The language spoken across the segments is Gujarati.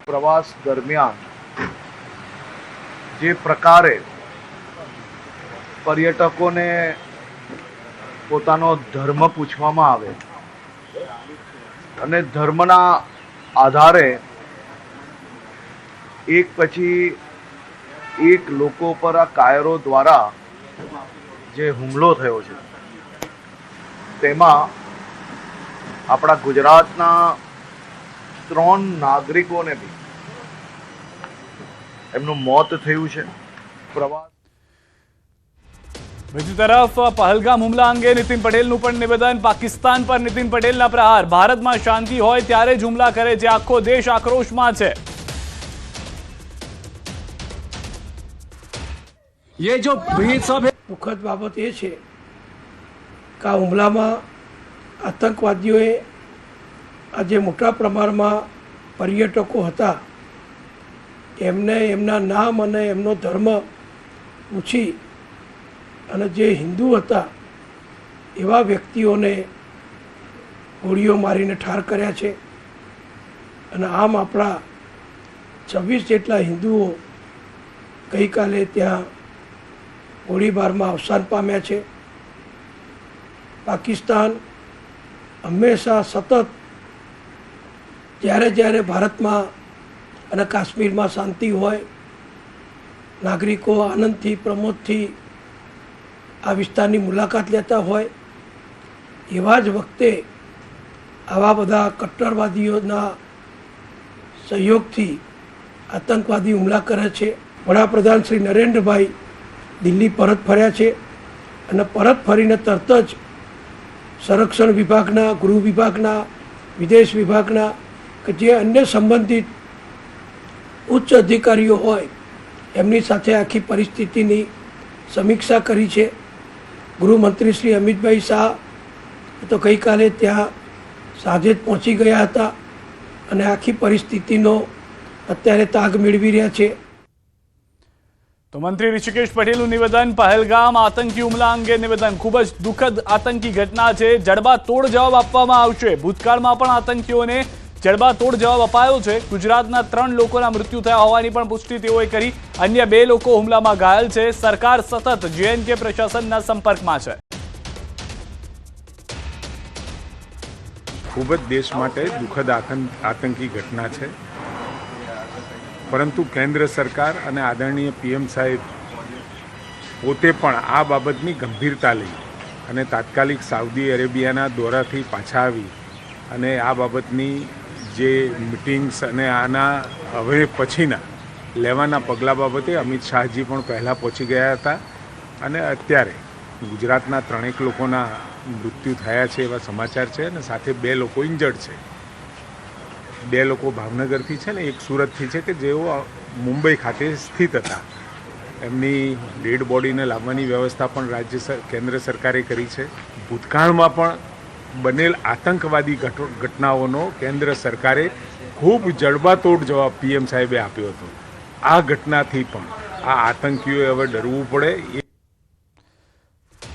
પ્રવાસ દરમિયાન જે પ્રકારે પર્યટકોને પોતાનો ધર્મ પૂછવામાં આવે અને ધર્મના આધારે એક પછી એક લોકો પર આ કાયરો દ્વારા જે હુમલો થયો છે તેમાં આપણા ગુજરાતના 3 નાગરિકોને બી એમનું મોત થયું છે. પ્રવાસ બીજી તરફ પહલગામ હુમલા અંગે નીતિન પટેલનું પણ નિવેદન. પાકિસ્તાન પર નીતિન પટેલના પ્રહાર. ભારતમાં શાંતિ હોય ત્યારે જ હુમલા કરે છે, આખો દેશ આક્રોશમાં છે. ये जो ब्रीज सब है दुखद बाबत ये છે કે આ હુમલામાં આતંકવાદીઓએ આજે મોટા પ્રમાણમાં પર્યટકો હતા એમને એમના નામ અને એમનો ધર્મ પૂછી અને જે હિન્દુ હતા એવા વ્યક્તિઓને ગોળીઓ મારીને ઠાર કર્યા છે. અને આમ આપણા 26 જેટલા હિન્દુઓ ગઈકાલે ત્યાં ગોળીબારમાં અવસાન પામ્યા છે. પાકિસ્તાન હંમેશા સતત જ્યારે જ્યારે ભારતમાં અને કાશ્મીરમાં શાંતિ હોય, નાગરિકો આનંદથી પ્રમોદથી આ વિસ્તારની મુલાકાત લેતા હોય, એવા જ વખતે આવા બધા કટ્ટરવાદીઓના સહયોગથી આતંકવાદી હુમલા કરે છે. વડાપ્રધાન શ્રી નરેન્દ્રભાઈ દિલ્હી પરત ફર્યા છે અને પરત ફરીને તરત જ સંરક્ષણ વિભાગના, ગૃહ વિભાગના, વિદેશ વિભાગના કે જે અન્ય સંબંધિત ઉચ્ચ અધિકારીઓ હોય એમની સાથે આખી પરિસ્થિતિની સમીક્ષા કરી છે. ગૃહમંત્રી શ્રી અમિતભાઈ શાહ તો ગઈકાલે ત્યાં સાંજે જ પહોંચી ગયા હતા અને આખી પરિસ્થિતિનો અત્યારે તાગ મેળવી રહ્યા છે. તો મંત્રી ઋષિકેશ પટેલનું નિવેદન. પહલગામ આતંકી હુમલા અંગે નિવેદન. ખૂબ જ દુઃખદ આતંકી ઘટના છે, જડબાતોડ જવાબ આપવામાં આવશે. ભૂતકાળમાં પણ આતંકીઓને જડબાતોડ જવાબ અપાયો છે. ગુજરાતના 3 લોકોના મૃત્યુ થયા હોવાની પણ પુષ્ટિ તેઓએ કરી. અન્ય 2 લોકો હુમલામાં ઘાયલ છે. સરકાર સતત JNK પ્રશાસનના સંપર્કમાં છે. ખૂબ જ દેશ માટે દુઃખદ આતંકી ઘટના છે, પરંતુ કેન્દ્ર સરકાર અને આદરણીય PM સાહેબ પોતે પણ આ બાબતની ગંભીરતા લઈ અને તાત્કાલિક સાઉદી અરેબિયાના દોરાથી પાછા આવી અને આ બાબતની જે મિટિંગ્સ અને આના હવે પછીના લેવાના પગલાં બાબતે અમિત શાહજી પણ પહેલાં પહોંચી ગયા હતા. અને અત્યારે ગુજરાતના 3 લોકોના મૃત્યુ થયા છે એવા સમાચાર છે અને સાથે 2 લોકો ઇન્જર્ડ છે. 2 લોકો ભાવનગરથી છે ને એક સુરતથી છે કે જેઓ મુંબઈ ખાતે સ્થિત હતા. એમની ડેડ બોડીને લાવવાની વ્યવસ્થા પણ કેન્દ્ર સરકારે કરી છે. ભૂતકાળમાં પણ બનેલ આતંકવાદી ઘટનાઓનો કેન્દ્ર સરકારે ખૂબ જડબાતોડ જવાબ PM સાહેબે આપ્યો હતો. આ ઘટનાથી પણ આ આતંકીઓએ હવે ડરવું પડે.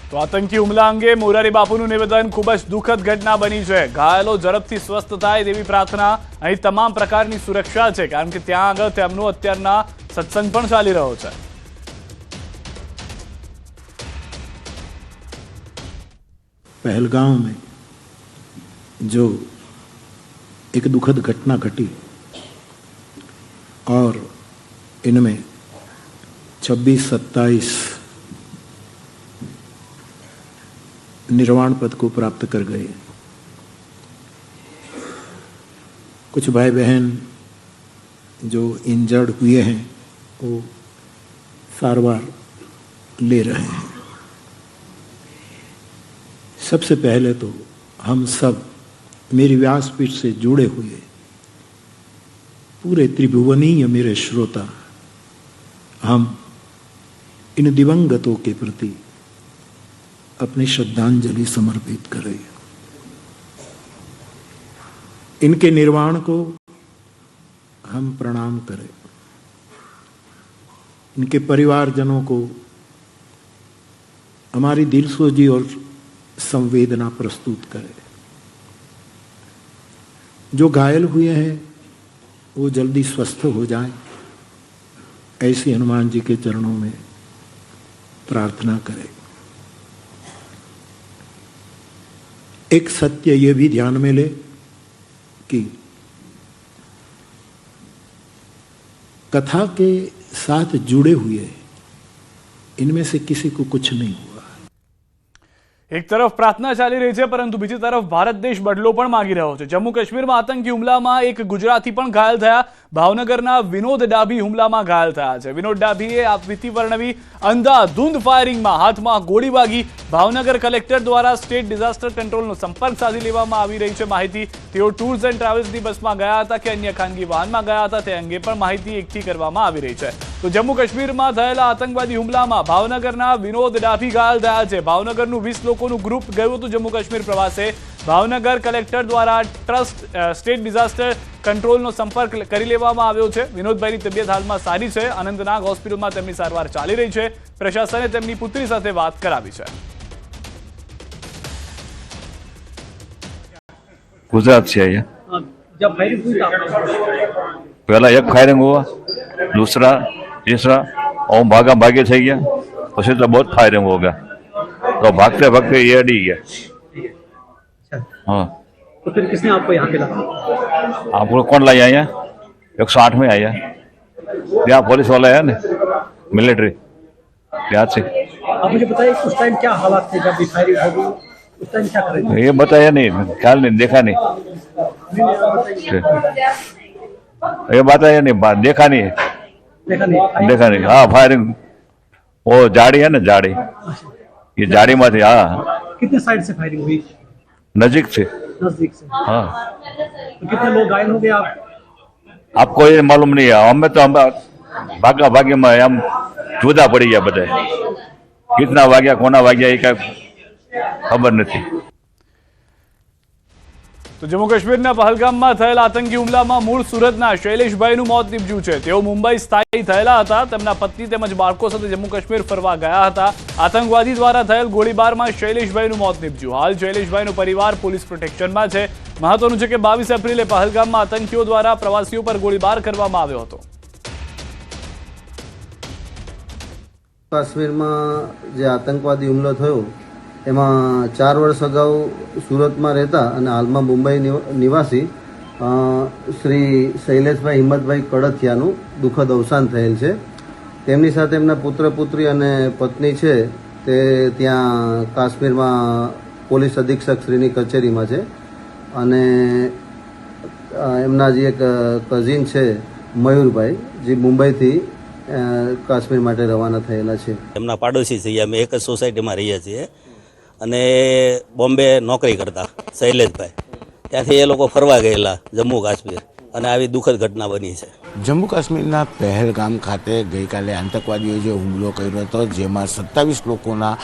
તો આતંકી હુમલા અંગે મોરારી બાપુનું નિવેદન. ખૂબ જ દુઃખદ ઘટના બની છે. ઘાયલો ઝડપથી સ્વસ્થ થાય તેવી પ્રાર્થના. અહીં તમામ પ્રકારની સુરક્ષા છે, કારણ કે ત્યાં આગળ તેમનો અત્યારના સત્સંગ પણ ચાલી રહ્યો છે. पहलगाम में जो एक दुखद घटना घटी और इनमें 26-27 निर्वाण पद को प्राप्त कर गए. कुछ भाई बहन जो इंजर्ड हुए हैं वो सारवार ले रहे हैं. सबसे पहले तो हम सब मेरी व्यासपीठ से जुड़े हुए पूरे त्रिभुवनीय मेरे श्रोता, हम इन दिवंगतों के प्रति अपनी श्रद्धांजलि समर्पित करें. इनके निर्वाण को हम प्रणाम करें. इनके परिवारजनों को हमारी दिलसोजी और संवेदना प्रस्तुत करें. जो घायल हुए हैं वो जल्दी स्वस्थ हो जाए, ऐसी हनुमान जी के चरणों में प्रार्थना करें। एक सत्य ये भी ध्यान में ले कि कथा के साथ जुड़े हुए इनमें से किसी को कुछ नहीं हुआ। એક તરફ પ્રાર્થના ચાલી રહી છે, પરંતુ બીજી તરફ ભારત દેશ બદલો પણ માંગી રહ્યો છે। જમ્મુ કાશ્મીરમાં આતંકી હુમલામાં એક ગુજરાતી પણ ઘાયલ થયા। ભાવનગરના વિનોદ ડાભી હુમલામાં ઘાયલ થયા છે। વિનોદ ડાભીએ આપવીતી વર્ણવી અંધાધૂંધ ફાયરિંગમાં હાથમાં ગોળી વાગી। ભાવનગર કલેક્ટર દ્વારા સ્ટેટ ડિઝાસ્ટર કંટ્રોલનો સંપર્ક સાધી લેવામાં આવી રહી છે માહિતી। તેઓ ટૂર્સ એન્ડ ટ્રાવેલ્સની બસમાં ગયા હતા કે અન્ય ખાનગી વાહનમાં ગયા હતા તે અંગે પણ માહિતી એકઠી કરવામાં આવી રહી છે। તો જમ્મુ કાશ્મીરમાં થયેલા આતંકવાદી હુમલામાં ભાવનગરના વિનોદ ડાભી ઘાયલ થયા છે। ભાવનગરનું 20 લોકોનું ગ્રુપ ગયું હતું જમ્મુ કાશ્મીર પ્રવાસે। ભાવનગર કલેક્ટર દ્વારા ટ્રસ્ટ સ્ટેટ ડિઝાસ્ટર કંટ્રોલનો સંપર્ક કરી લેવામાં આવ્યો છે। વિનોદભાઈની તબિયત હાલમાં સારી છે। અનંતનાગ હોસ્પિટલમાં તેમની સારવાર ચાલી રહી છે। પ્રશાસને તેમની પુત્રી સાથે વાત કરાવી છે। गुजरात से आया। जब फायरिंग हुई था पहला एक फायरिंग हुआ, दूसरा तीसरा और भागा भागे थे गया, પછી तो बहुत फायरिंग हो गया, तो भागते भागते ये अड़ी गया। हाँ, तो फिर किसने आपको यहाँ पे लाया? आपको कौन लाया यहाँ? 108 में आया, यहाँ पुलिस वाला है ना, मिलिट्री यहाँ से। आप मुझे बताइए उस टाइम क्या हालात थे जब फायरिंग हो गई? उस टाइम क्या कर रहे थे? ये बताया नहीं, ख्याल नहीं, देखा नहीं, ये बताया नहीं, देखा नहीं, देखा नहीं? देखा नहीं। हाँ, फायरिंग वो जाड़ी है ना, जाड़ी, ये जाड़ी में थी। हाँ, कितने साइड से फायरिंग हुई? नजीक से। नजदीक से। हाँ, तो कितने लोग घायल हो गए आप? आपको ये मालूम नहीं है, हमें तो हम भागा भागी में हम जुदा पड़ी गया बता, कितना वाग्या कोना वाग्या ये क्या खबर नहीं। તો જમ્મુ કાશ્મીરના પહલગામમાં થયેલા આતંકી હુમલામાં મૂળ સુરતના શૈલેષભાઈનું મોત નીપજ્યું છે। તેઓ મુંબઈ સ્થાયી થયેલા હતા। તેમના પત્ની તેમજ બાળકો સાથે જમ્મુ કાશ્મીર ફરવા ગયા હતા। આતંકવાદી દ્વારા થયેલ ગોળીબારમાં શૈલેષભાઈનું મોત નીપજ્યું। હાલ શૈલેષભાઈનો પરિવાર પોલીસ પ્રોટેક્શનમાં છે। મહત્વનું છે કે 22 એપ્રિલે પહલગામમાં આતંકીઓ દ્વારા પ્રવાસીઓ પર ગોળીબાર કરવામાં આવ્યો હતો। કાશ્મીરમાં જે આતંકવાદી હુમલો થયો એમાં 4 વર્ષ અગાઉ સુરતમાં રહેતા અને હાલમાં મુંબઈ નિવાસી શ્રી શૈલેષભાઈ હિંમતભાઈ કડથિયાનું દુઃખદ અવસાન થયેલ છે। તેમની સાથે એમના પુત્ર પુત્રી અને પત્ની છે તે ત્યાં કાશ્મીરમાં પોલીસ અધિક્ષક શ્રીની કચેરીમાં છે અને એમના જે એક કઝિન છે મયુરભાઈ જે મુંબઈથી કાશ્મીર માટે રવાના થયેલા છે। એમના પાડોશી છીએ, અમે એક જ સોસાયટીમાં રહીએ છીએ અને બોમ્બે નોકરી કરતા શૈલેષભાઈ, ત્યાંથી એ લોકો ફરવા ગયેલા જમ્મુ કાશ્મીર અને આવી દુઃખદ ઘટના બની છે। જમ્મુ કાશ્મીરના પહેલગામ ખાતે ગઈકાલે આતંકવાદીઓએ જે હુમલો કર્યો હતો જેમાં 27 લોકોના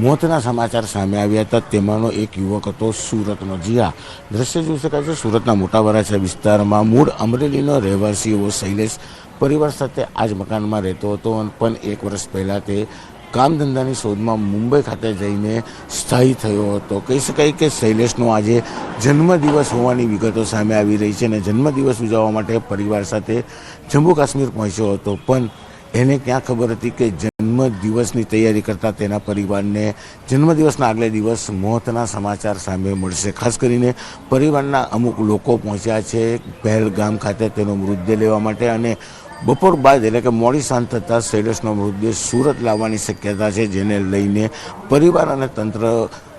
મોતના સમાચાર સામે આવ્યા હતા। તેમાંનો એક યુવક હતો સુરતનો। જી હા, દ્રશ્ય જોઈ શકાય છે સુરતના મોટા વરાછા વિસ્તારમાં મૂળ અમરેલીનો રહેવાસી એવો શૈલેષ પરિવાર સાથે આ જ મકાનમાં રહેતો હતો, પણ 1 વર્ષ પહેલાં તે કામ ધંધાની શોધમાં મુંબઈ ખાતે જઈને સ્થાયી થયો હતો। કહી શકાય કે શૈલેષનો આજે જન્મદિવસ હોવાની વિગતો સામે આવી રહી છે અને જન્મદિવસ ઉજવવા માટે પરિવાર સાથે જમ્મુ કાશ્મીર પહોંચ્યો હતો, પણ એને ક્યાં ખબર હતી કે જન્મદિવસની તૈયારી કરતાં તેના પરિવારને જન્મદિવસના આગલે દિવસ મોતના સમાચાર સામે મળશે। ખાસ કરીને પરિવારના અમુક લોકો પહોંચ્યા છે પહેલગામ ખાતે તેનો મૃતદેહ લેવા માટે અને બપોર બાદ એટલે કે મોડી સાંજ થતાં શૈલેષનો મૃતદેહ સુરત લાવવાની શક્યતા છે, જેને લઈને પરિવાર અને તંત્ર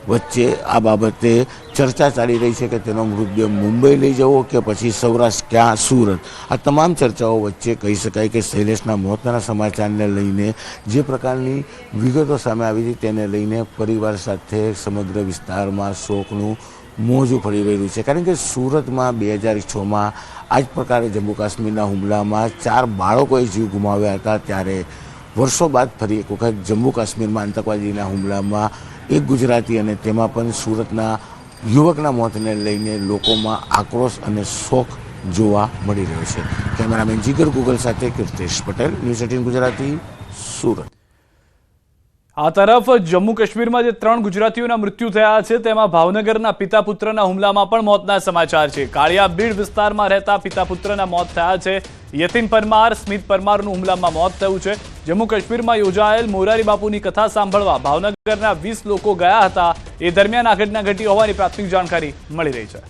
વચ્ચે આ બાબતે ચર્ચા ચાલી રહી છે કે તેનો મૃતદેહ મુંબઈ લઈ જવો કે પછી સૌરાષ્ટ્ર ક્યાં સુરત। આ તમામ ચર્ચાઓ વચ્ચે કહી શકાય કે શૈલેષના મોતના સમાચારને લઈને જે પ્રકારની વિગતો સામે આવી હતી તેને લઈને પરિવાર સાથે સમગ્ર વિસ્તારમાં શોકનું મોજું ફરી રહ્યું છે। કારણ કે સુરતમાં 2006માં આ જ પ્રકારે જમ્મુ કાશ્મીરના હુમલામાં 4 બાળકોએ જીવ ગુમાવ્યા હતા, ત્યારે વર્ષો બાદ ફરી એક વખત જમ્મુ કાશ્મીરમાં આતંકવાદીના હુમલામાં એક ગુજરાતી અને તેમાં પણ સુરતના યુવકના મોતને લઈને લોકોમાં આક્રોશ અને શોક જોવા મળી રહ્યો છે। કેમેરામેન જીગર ગુગલ સાથે કીર્તેશ પટેલ, ન્યૂઝ 18 ગુજરાતી, સુરત। આ તરફ જમ્મુ કાશ્મીરમાં જે 3 ગુજરાતીઓના મૃત્યુ થયા છે તેમાં ભાવનગરના પિતા પુત્રના હુમલામાં પણ મોતના સમાચાર છે. કાળિયા બીડ વિસ્તારમાં રહેતા પિતા પુત્રના મોત થયા છે. યતીન પરમાર, સ્મિત પરમારનું હુમલામાં મોત થયું છે. જમ્મુ કાશ્મીરમાં યોજાયેલ મોરારી બાપુની કથા સાંભળવા ભાવનગરના 20 લોકો ગયા હતા. એ દરમિયાન આ ઘટના ઘટી હોવાની પ્રાથમિક જાણકારી મળી રહી છે.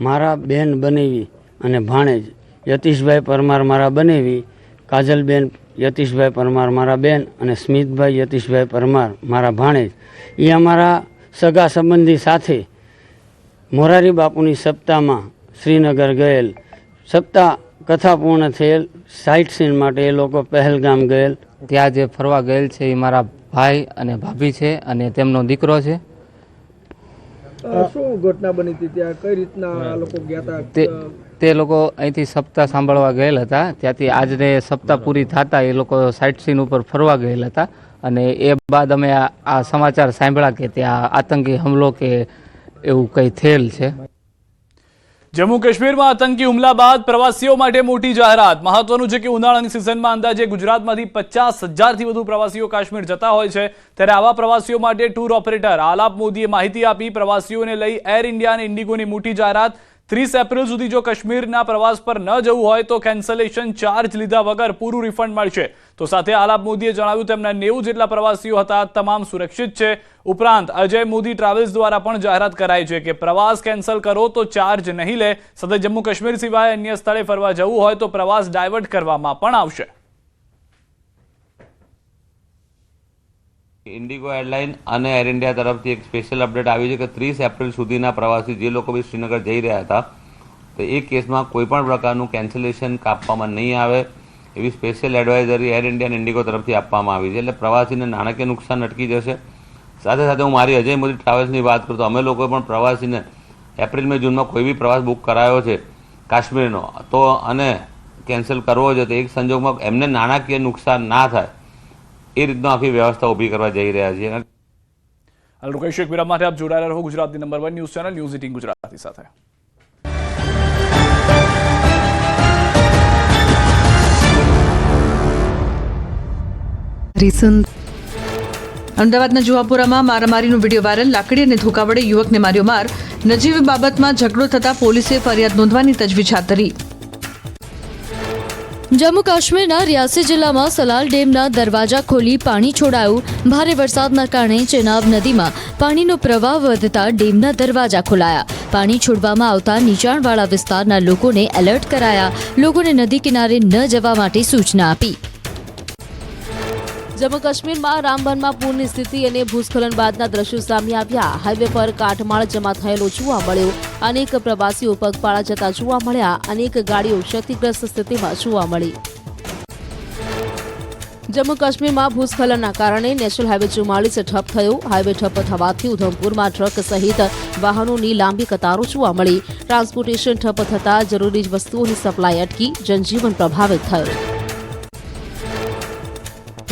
મારા બેન બનેવી અને ભાણેજ યતીશભાઈ પરમાર મારા બનેવી, કાજલબેન યતીશભાઈ પરમાર મારા બેન અને સ્મિતભાઈ યતીશભાઈ પરમાર મારા ભાણેજ એ અમારા સગા સંબંધી સાથે મોરારી બાપુની સપ્તાહમાં શ્રીનગર ગયેલ. સપ્તાહ કથા પૂર્ણ થયેલ સાઇટ સીન માટે એ લોકો પહેલગામ ગયેલ. ત્યાં જે ફરવા ગયેલ છે એ મારા ભાઈ અને ભાભી છે અને તેમનો દીકરો છે. શું ઘટના બની હતી ત્યાં, કઈ રીતના આ લોકો ગયા હતા? તે લોકો અહીંથી સપ્તાહ સાંભળવા ગયેલ હતા. ત્યાંથી આજને સપ્તાહ પૂરી થતા એ લોકો સાઇટ સીન ઉપર ફરવા ગયેલ હતા અને એ બાદ અમે આ સમાચાર સાંભળ્યા કે ત્યાં આતંકી હુમલો કે એવું કંઈ થયેલ છે. જમ્મુ કાશ્મીરમાં આતંકી હુમલા બાદ પ્રવાસીઓ માટે મોટી જાહેરાત. મહત્વનું છે કે ઉનાળાની સિઝનમાં અંદાજે ગુજરાતમાંથી 50,000થી વધુ પ્રવાસીઓ કાશ્મીર જતા હોય છે. ત્યારે આવા પ્રવાસીઓ માટે ટૂર ઓપરેટર આલાપ મોદીએ માહિતી આપી. પ્રવાસીઓને લઈ એર ઇન્ડિયા અને ઇન્ડિગોની મોટી જાહેરાત. 30 એપ્રિલ સુધી જો કાશ્મીરના પ્રવાસ પર ન જવું હોય તો કેન્સલેશન ચાર્જ લીધા વગર પૂરું રિફંડ મળશે. તો સાથે આલાપ મોદીએ જણાવ્યું તેમના 90 જેટલા પ્રવાસીઓ હતા, તમામ સુરક્ષિત છે. ઉપરાંત અજય મોદી ટ્રાવેલ્સ દ્વારા પણ જાહેરાત કરાઈ છે કે પ્રવાસ કેન્સલ કરો તો ચાર્જ નહીં લે. સાથે જમ્મુ કાશ્મીર સિવાય અન્ય સ્થળે ફરવા જવું હોય તો પ્રવાસ ડાયવર્ટ કરવામાં પણ આવશે. ઇન્ડિગો એરલાઇન અને એર ઇન્ડિયા તરફથી એક સ્પેશિયલ અપડેટ આવી છે કે 30 એપ્રિલ સુધીના પ્રવાસી જે લોકો બી શ્રીનગર જઈ રહ્યા હતા તો એ કેસમાં કોઈપણ પ્રકારનું કેન્સલેશન કાપવામાં નહીં આવે એવી સ્પેશિયલ એડવાઇઝરી એર ઇન્ડિયા અને ઇન્ડિગો તરફથી આપવામાં આવી છે. એટલે પ્રવાસીને નાણાકીય નુકસાન અટકી જશે. સાથે સાથે હું મારી અજય મોદી ટ્રાવેલ્સની વાત કરું તો અમે લોકોએ પણ પ્રવાસીને એપ્રિલ મે જૂનમાં કોઈ બી પ્રવાસ બુક કરાયો છે કાશ્મીરનો તો અને કેન્સલ કરવો છે તો એક સંજોગમાં એમને નાણાકીય નુકસાન ના થાય એ રીતનો આખી વ્યવસ્થા ઊભી કરવા જઈ રહ્યા છીએ. લોકેશ એક વિરામ માટે આપ જોડાયેલા રહો ગુજરાતની number 1 news channel news 18 Gujarati સાથે. અમદાવાદના જુહાપુરામાં મારામારીનો વિડીયો વાયરલ. લાકડી અને ધોકા વડે યુવકને માર્યો માર. નજીવી બાબતમાં ઝઘડો થતા પોલીસે ફરિયાદ નોંધવાની તજવીજ હાથ ધરી. જમ્મુ કાશ્મીરના રિયાસી જિલ્લામાં સલાલ ડેમના દરવાજા ખોલી પાણી છોડાયું. ભારે વરસાદના કારણે ચેનાબ નદીમાં પાણીનો પ્રવાહ વધતા ડેમના દરવાજા ખોલાયા. પાણી છોડવામાં આવતા નીચાણવાળા વિસ્તારના લોકોને એલર્ટ કરાયા. લોકોને નદી કિનારે ન જવા માટે સૂચના આપી. જમ્મુ કાશ્મીરમાં રામબનમાં પૂરની સ્થિતિ અને ભૂસ્ખલન બાદના દ્રશ્યો સામે આવ્યા. હાઈવે પર કાટમાળ જમા થયેલો જોવા મળ્યો. અનેક પ્રવાસીઓ પગપાળા જતા જોવા મળ્યા. અનેક ગાડીઓ ક્ષતિગ્રસ્ત સ્થિતિમાં જોવા મળી. જમ્મુ કાશ્મીરમાં ભૂસ્ખલનના કારણે નેશનલ હાઈવે 44 ઠપ થયો. હાઈવે ઠપ થવાથી ઉધમપુરમાં ટ્રક સહિત વાહનોની લાંબી કતારો જોવા મળી. ટ્રાન્સપોર્ટેશન ઠપ થતાં જરૂરી વસ્તુઓની સપ્લાય અટકી. જનજીવન પ્રભાવિત થયું.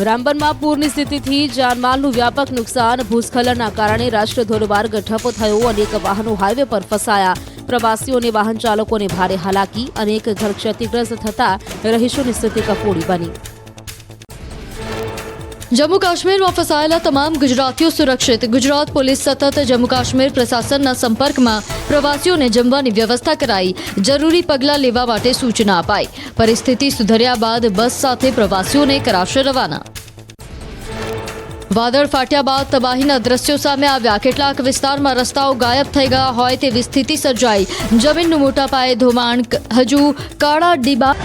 રામબનમાં પૂરની સ્થિતિથી જાનમાલનું વ્યાપક નુકસાન. ભૂસ્ખલનના કારણે રાષ્ટ્રીય ધોરીમાર્ગ ઠપ થયો. અનેક વાહનો હાઈવે પર ફસાયા. પ્રવાસીઓને વાહન ચાલકોને ભારે હાલાકી. અનેક ઘર ક્ષતિગ્રસ્ત થતા રહીશોની સ્થિતિ કફોડી બની. જમ્મુ કાશ્મીરમાં ફસાયેલા તમામ ગુજરાતીઓ સુરક્ષિત. ગુજરાત પોલીસ સતત જમ્મુ કાશ્મીર પ્રશાસનના સંપર્કમાં. પ્રવાસીઓને જમવાની વ્યવસ્થા કરાઈ. જરૂરી પગલાં લેવા માટે સૂચના અપાઈ. પરિસ્થિતિ સુધર્યા બાદ બસ સાથે પ્રવાસીઓને કરાશે રવાના. વાદળ ફાટ્યા બાદ તબાહીના દ્રશ્યો સામે આવ્યા. કેટલાક વિસ્તારમાં રસ્તાઓ ગાયબ થઈ ગયા હોય તેવી સ્થિતિ સર્જાઈ. જમીનનું મોટા પાયે ધોવાણ. હજુ કાળા ડિબા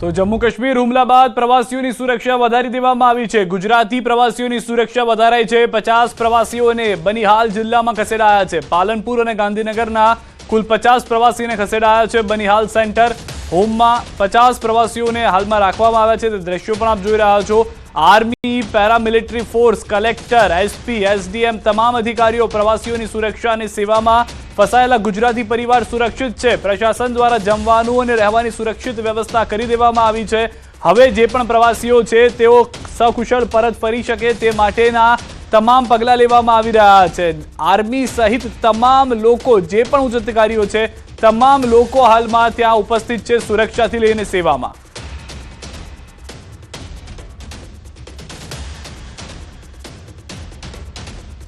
તો જમ્મુ કાશ્મીર હુમલા બાદ પ્રવાસીઓની સુરક્ષા વધારી દેવામાં આવી છે. ગુજરાતી પ્રવાસીઓની સુરક્ષા વધારાઈ છે. 50 પ્રવાસીઓને બનિહાલ જિલ્લામાં ખસેડાયા છે. પાલનપુર અને ગાંધીનગરના કુલ 50 પ્રવાસીને ખસેડાયા છે. બનિહાલ સેન્ટર હોમમાં 50 પ્રવાસીઓને હાલમાં રાખવામાં આવ્યા છે. તે દ્રશ્યો પણ આપ જોઈ રહ્યા છો. Army, paramilitary force, collector, SP, SDM તમામ અધિકારીઓ પ્રવાસીઓની સુરક્ષા અને સેવામાં. ફસાયેલા ગુજરાતી પરિવાર સુરક્ષિત છે. પ્રશાસન દ્વારા જમવાનું અને રહેવાની સુરક્ષિત વ્યવસ્થા કરી દેવામાં આવી છે. હવે જે પણ પ્રવાસીઓ છે તેઓ સકુશળ પરત ફરી શકે તે માટેના તમામ પગલાં લેવામાં આવી રહ્યા છે। આર્મી સહિત તમામ લોકો, જે પણ ઉચ્ચ અધિકારીઓ છે, તમામ લોકો હાલમાં ત્યાં ઉપસ્થિત છે, સુરક્ષાથી લઈને સેવામાં।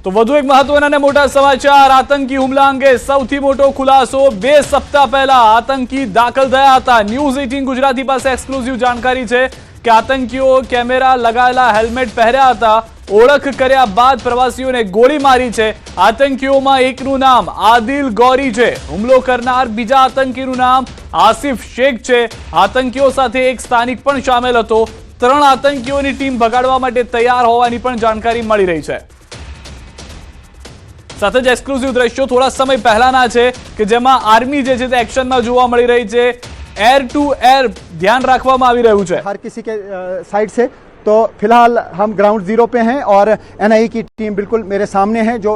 તો વધુ એક મહત્વના અને મોટા સમાચાર, આતંકી હુમલા અંગે સૌથી મોટો ખુલાસો। 2 સપ્તાહ પહેલા આતંકી દાખલ થયા હતા। ન્યૂઝ 18 ગુજરાતી પાસે એક્સક્લુઝિવ જાણકારી છે કે આતંકીઓ કેમેરા લગાવેલા હેલ્મેટ પહેર્યા હતા। ઓળખ કર્યા બાદ પ્રવાસીઓને ગોળી મારી છે। આતંકીઓમાં એકનું નામ આદિલ ગૌરી છે। હુમલો કરનાર બીજા આતંકીનું નામ આસિફ શેખ છે। આતંકીઓ સાથે એક સ્થાનિક પણ સામેલ હતો। 3 આતંકીઓની ટીમ ભગાડવા માટે તૈયાર હોવાની પણ જાણકારી મળી રહી છે। સાથે જ એક્સક્લુઝિવ દ્રશ્યો થોડા સમય પહેલાના છે કે જેમાં આર્મી જે છે તે એક્શનમાં જોવા મળી રહી છે। एयर टू एयर ध्यान रखवामां आवी रह्युं छे। हर किसी के साइड से तो फिलहाल हम ग्राउंड जीरो पे हैं और एनआईए की टीम बिल्कुल मेरे सामने है जो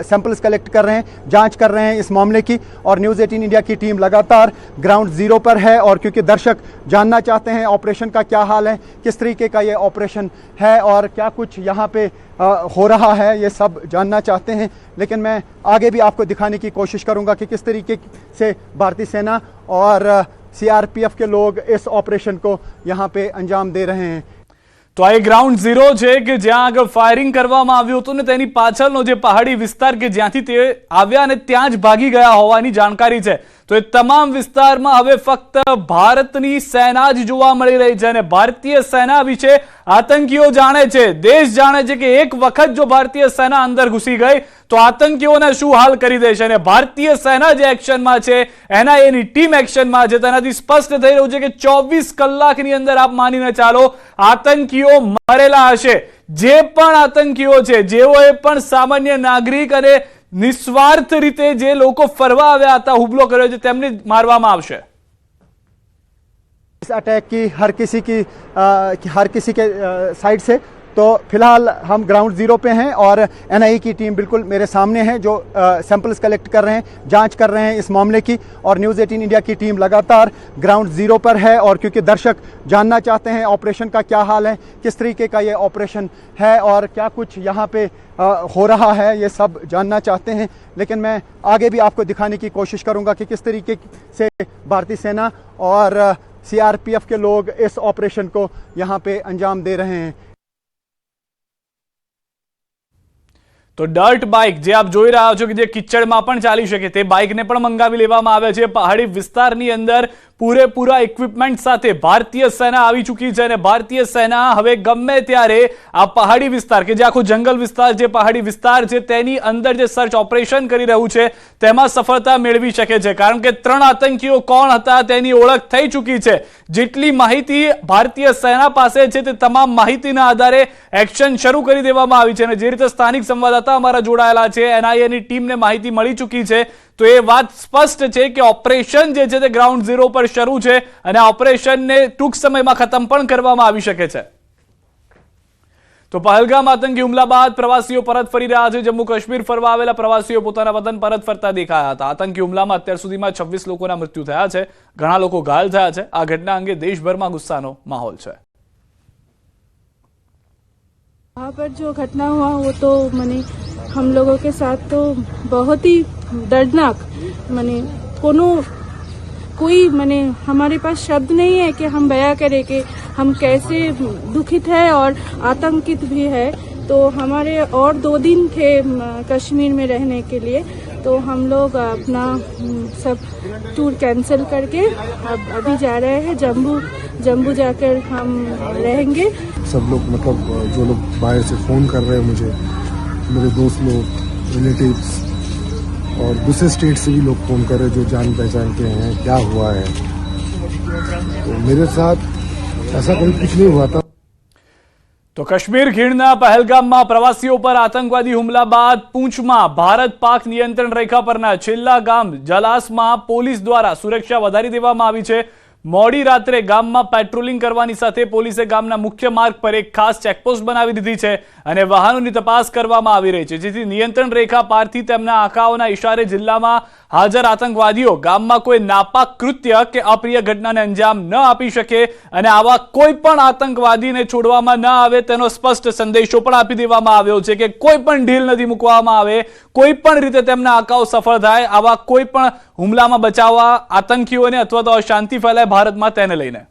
सैंपल्स कलेक्ट कर रहे हैं, जांच कर रहे हैं इस मामले की। और न्यूज़ 18 इंडिया की टीम लगातार ग्राउंड जीरो पर है और क्योंकि दर्शक जानना चाहते हैं ऑपरेशन का क्या हाल है, किस तरीके का ये ऑपरेशन है और क्या कुछ यहाँ पे हो रहा है, ये सब जानना चाहते हैं। लेकिन मैं आगे भी आपको दिखाने की कोशिश करूँगा कि किस तरीके से भारतीय सेना और सीआरपीएफ के लोग इस ऑपरेशन को यहाँ पे अंजाम दे रहे हैं। તો આ ગ્રાઉન્ડ ઝીરો છે કે જ્યાં આગળ ફાયરિંગ કરવામાં આવ્યું હતું ને તેની પાછળનો જે પહાડી વિસ્તાર કે જ્યાંથી તે આવ્યા અને ત્યાં જ ભાગી ગયા હોવાની જાણકારી છે। તો એ તમામ વિસ્તારમાં હવે ફક્ત ભારતની સેના જ જોવા મળી રહી છે અને ભારતીય સેના વિશે આતંકીઓ જાણે છે, દેશ જાણે છે કે એક વખત જો ભારતીય સેના અંદર ઘૂસી ગઈ તો આતંકીઓને શું હાલ કરી દેશે। અને ભારતીય સેના જે એક્શનમાં છે, એનઆઈએની ટીમ એક્શનમાં છે, તેનાથી સ્પષ્ટ થઈ રહ્યું છે કે 24 કલાકની અંદર આપ માનીને ચાલો આતંકીઓ મરેલા હશે। જે પણ આતંકીઓ છે, જેઓએ પણ સામાન્ય નાગરિક અને નિસ્વાર્થ રીતે જે લોકો ફરવા આવ્યા હતા, હુમલો કર્યો છે, તેમને मारवामां आवशे। इस अटैक की हर किसी के साइड से तो फिलहाल हम ग्राउंड जीरो पे हैं और एनआईए की टीम बिल्कुल मेरे सामने है जो सैंपल्स कलेक्ट कर रहे हैं, जांच कर रहे हैं इस मामले की। और न्यूज़ 18 इंडिया की टीम लगातार ग्राउंड जीरो पर है और क्योंकि दर्शक जानना चाहते हैं ऑपरेशन का क्या हाल है, किस तरीके का ये ऑपरेशन है और क्या कुछ यहाँ पे हो रहा है, ये सब जानना चाहते हैं। लेकिन मैं आगे भी आपको दिखाने की कोशिश करूँगा कि किस तरीके से भारतीय सेना और सीआरपीएफ के लोग इस ऑपरेशन को यहाँ पे अंजाम दे रहे हैं। તો ડર્ટ બાઇક જે આપ જોઈ રહ્યા છો કે જે કિચડમાં પણ ચાલી શકે તે બાઇકને પણ મંગાવી લેવામાં આવે છે। પહાડી વિસ્તારની અંદર પૂરેપૂરા ઇક્વિપમેન્ટ સાથે ભારતીય સેના આવી ચૂકી છે અને ભારતીય સેના હવે ગમે ત્યારે આ પહાડી વિસ્તાર કે જે આખો જંગલ વિસ્તાર, જે પહાડી વિસ્તાર છે, તેની અંદર જે સર્ચ ઓપરેશન કરી રહ્યું છે તેમાં સફળતા મેળવી શકે છે। કારણ કે 3 આતંકીઓ કોણ હતા તેની ઓળખ થઈ ચૂકી છે। જેટલી માહિતી ભારતીય સેના પાસે છે તે તમામ માહિતીના આધારે એક્શન શરૂ કરી દેવામાં આવી છે અને જે રીતે સ્થાનિક સંવાદદાતા અમારા જોડાયેલા છે, એનઆઈએની ટીમને માહિતી મળી ચૂકી છે, તો એ વાત સ્પષ્ટ છે કે ઓપરેશન જે છે તે ગ્રાઉન્ડ ઝીરો પર શરૂ છે અને આ ઓપરેશનને ટૂંક સમયમાં ખતમ પણ કરવામાં આવી શકે છે। તો પહેલગામ આતંકી હુમલા બાદ પ્રવાસીઓ પરત ફરી રહ્યા છે। જમ્મુ કાશ્મીર ફરવા આવેલા પ્રવાસીઓ પોતાના વતન પરત ફરતા દેખાયા હતા। આતંકી હુમલામાં અત્યાર સુધીમાં 26 લોકોના મૃત્યુ થયા છે, ઘણા લોકો ઘાયલ થયા છે। આ ઘટના અંગે દેશભરમાં ગુસ્સાનો માહોલ છે। वहाँ पर जो घटना हुआ वो तो मैंने हम लोगों के साथ तो बहुत ही दर्दनाक, मैंने कोई मैंने हमारे पास शब्द नहीं है कि हम बयां करें कि हम कैसे दुखित है और आतंकित भी है। तो हमारे और 2 दिन थे कश्मीर में रहने के लिए, तो हम लोग अपना सब टूर कैंसिल करके अब अभी जा रहे हैं जम्मू जाकर हम रहेंगे। सब लोग मतलब जो लोग बाहर से फ़ोन कर रहे हैं मुझे, मेरे दोस्त लोग, रिलेटिव्स और दूसरे स्टेट से भी लोग फ़ोन कर रहे हैं जो जान पहचान के हैं, क्या हुआ है। तो मेरे साथ ऐसा कभी कुछ नहीं हुआ था। તો કાશ્મીર ખીણના પહેલગામમાં પ્રવાસીઓ પર આતંકવાદી હુમલા બાદ પૂંછમાં ભારત પાક નિયંત્રણ રેખા પરના છેલ્લા ગામ જલાસમાં પોલીસ દ્વારા સુરક્ષા વધારી દેવામાં આવી છે। મોડી રાત્રે ગામમાં પેટ્રોલિંગ કરવાની સાથે પોલીસે ગામના મુખ્ય માર્ગ પર એક ખાસ ચેકપોસ્ટ બનાવી દીધી છે અને વાહનોની તપાસ કરવામાં આવી રહી છે, જેથી નિયંત્રણ રેખા પારથી તેમના આંકાઓના ઇશારે જિલ્લામાં હાજર આતંકવાદીઓ ગામમાં કોઈ નાપાક કૃત્ય કે અપ્રિય ઘટનાને અંજામ ન આપી શકે અને આવા કોઈ પણ આતંકવાદીને છોડવામાં ન આવે તેનો સ્પષ્ટ સંદેશો પણ આપી દેવામાં આવ્યો છે કે કોઈ પણ ઢીલ નથી મૂકવામાં આવે, કોઈ પણ રીતે તેમના આંકાઓ સફળ થાય, આવા કોઈ પણ હુમલામાં બચાવવા આતંકીઓને અથવા તો અશાંતિ ફેલાય भारत में तेने लेने।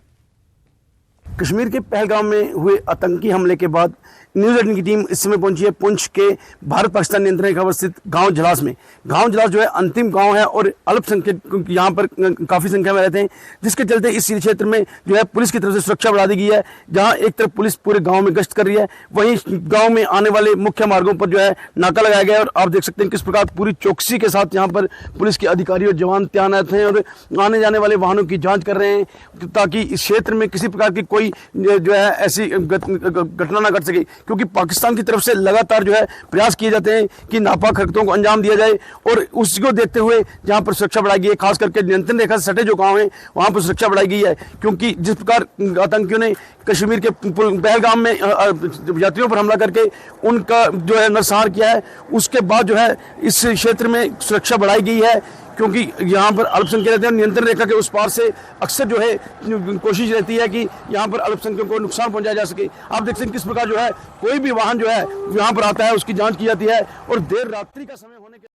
कश्मीर के पहलगाम में हुए आतंकी हमले के बाद न्यूज़ 18 की टीम इस समय पहुंची है पुंछ के भारत पाकिस्तान नियंत्रण रेखा पर स्थित गांव जलास में। गांव जलास जो है अंतिम गांव है और अल्पसंख्यक यहाँ पर काफ़ी संख्या में रहते हैं, जिसके चलते इस क्षेत्र में जो है पुलिस की तरफ से सुरक्षा बढ़ा दी गई है। जहाँ एक तरफ पुलिस पूरे गाँव में गश्त कर रही है, वहीं गाँव में आने वाले मुख्य मार्गों पर जो है नाका लगाया गया है और आप देख सकते हैं किस प्रकार पूरी चौकसी के साथ यहाँ पर पुलिस के अधिकारी और जवान तैनात हैं और आने जाने वाले वाहनों की जाँच कर रहे हैं ताकि इस क्षेत्र में किसी प्रकार की कोई जो है ऐसी घटना ना घट सके, क्योंकि पाकिस्तान की तरफ से लगातार जो है प्रयास किए जाते हैं कि नापाक हरकतों को अंजाम दिया जाए और उसको देखते हुए जहां पर सुरक्षा बढ़ाई गई है, खास करके नियंत्रण रेखा से सटे जो गांव हैं वहां पर सुरक्षा बढ़ाई गई है, क्योंकि जिस प्रकार आतंकियों ने कश्मीर के पहलगाम में यात्रियों पर हमला करके उनका जो है नरसंहार किया है, उसके बाद जो है इस क्षेत्र में सुरक्षा बढ़ाई गई है, क्योंकि यहाँ पर अल्पसंख्यक रहते हैं। नियंत्रण रेखा के उस पार से अक्सर जो है कोशिश रहती है कि यहाँ पर अल्पसंख्यकों को नुकसान पहुंचाया जा सके। आप देख सकते हैं किस प्रकार जो है कोई भी वाहन जो है यहाँ पर आता है उसकी जांच की जाती है और देर रात्रि का समय होने के